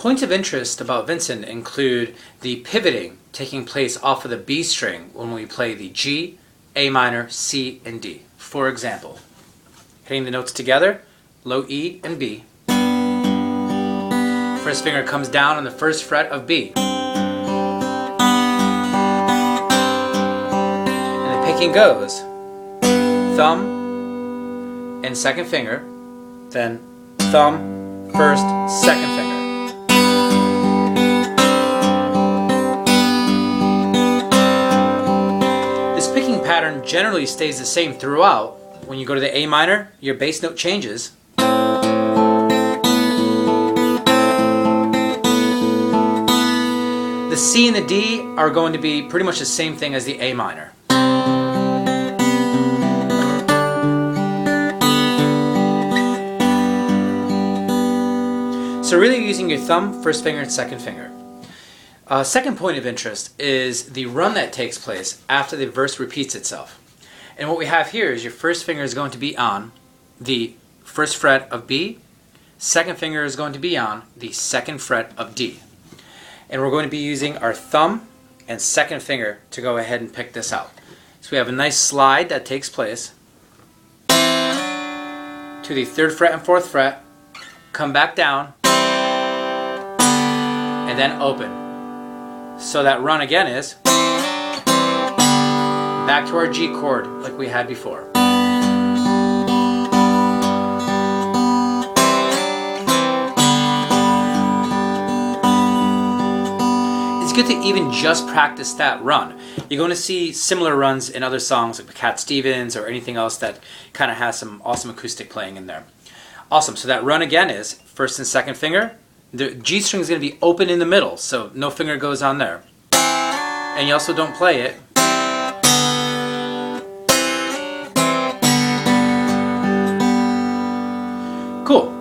Points of interest about Vincent include the pivoting taking place off of the B string when we play the G, A minor, C, and D. For example, hitting the notes together, low E and B. First finger comes down on the first fret of B. And the picking goes thumb and second finger, then thumb, first, second finger. This picking pattern generally stays the same throughout. When you go to the A minor, your bass note changes. The C and the D are going to be pretty much the same thing as the A minor. So really you're using your thumb, first finger, and second finger. Second point of interest is the run that takes place after the verse repeats itself. And what we have here is your first finger is going to be on the first fret of B, second finger is going to be on the second fret of D. And we're going to be using our thumb and second finger to go ahead and pick this out. So we have a nice slide that takes place to the third fret and fourth fret, come back down, and then open. So that run again is back to our G chord like we had before. It's good to even just practice that run. You're going to see similar runs in other songs like Cat Stevens or anything else that kind of has some awesome acoustic playing in there. Awesome, so that run again is first and second finger. The G string is going to be open in the middle, so no finger goes on there. And you also don't play it. Cool.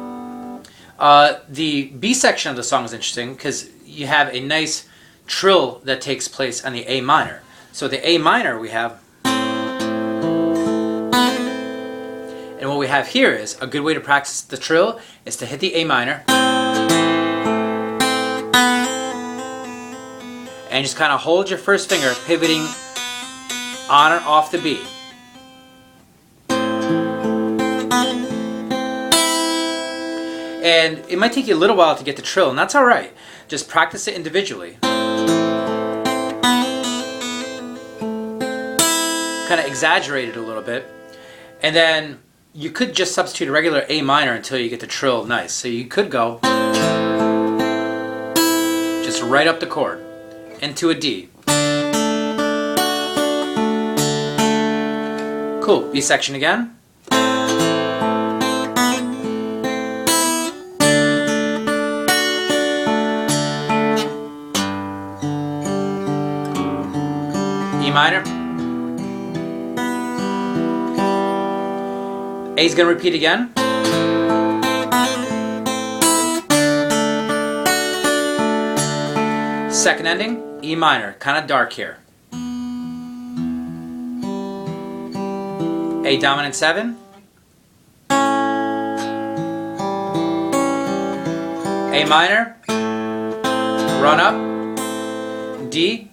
The B section of the song is interesting because you have a nice trill that takes place on the A minor. So the A minor we have, and what we have here is a good way to practice the trill is to hit the A minor and just kind of hold your first finger pivoting on or off the B. And it might take you a little while to get the trill, and that's alright. Just practice it individually. Kind of exaggerate it a little bit. And then you could just substitute a regular A minor until you get the trill nice. So you could go just right up the chord into a D. Cool. B section again. E minor. A is going to repeat again. Second ending, E minor, kind of dark here. A dominant 7. A minor, run up, D.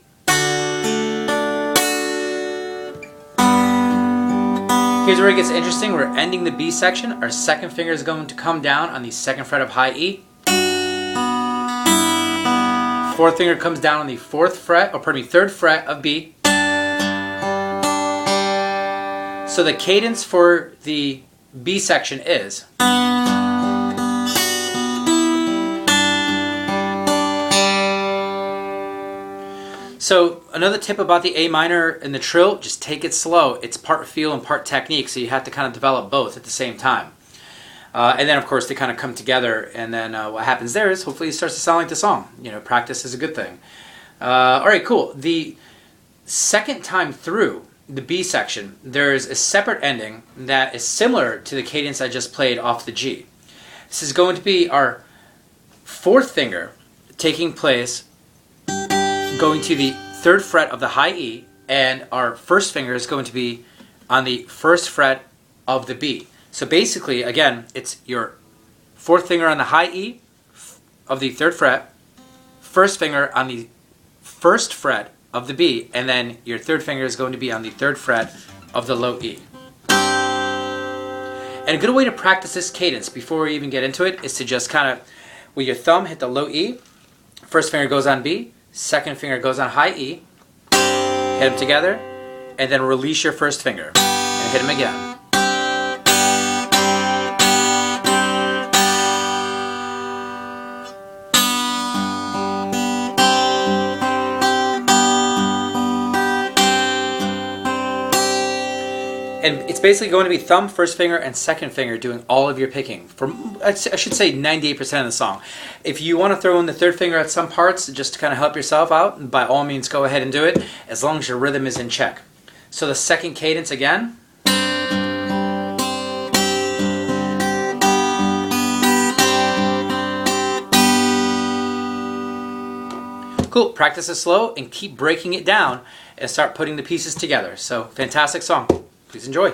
Here's where it gets interesting. We're ending the B section. Our second finger is going to come down on the second fret of high E. Fourth finger comes down on the third fret of B. So the cadence for the B section is so another tip about the A minor and the trill, just take it slow. It's part feel and part technique, so you have to kind of develop both at the same time. And then of course they kind of come together, and then what happens there is hopefully it starts to sound like the song. You know, practice is a good thing. Alright, cool. The second time through the B section, there's a separate ending that is similar to the cadence I just played off the G. This is going to be our fourth finger taking place, going to the third fret of the high E, and our first finger is going to be on the first fret of the B. So basically, again, it's your fourth finger on the high E, of the 3rd fret, first finger on the 1st fret of the B, and then your 3rd finger is going to be on the 3rd fret of the low E. And a good way to practice this cadence before we even get into it is to just kind of, with your thumb, hit the low E, first finger goes on B, second finger goes on high E, hit them together, and then release your first finger, and hit them again. And it's basically going to be thumb, first finger, and second finger doing all of your picking for, I should say, 98% of the song. If you want to throw in the 3rd finger at some parts just to kind of help yourself out, by all means go ahead and do it, as long as your rhythm is in check. So the second cadence again. Cool, practice it slow and keep breaking it down and start putting the pieces together. So fantastic song. Please enjoy.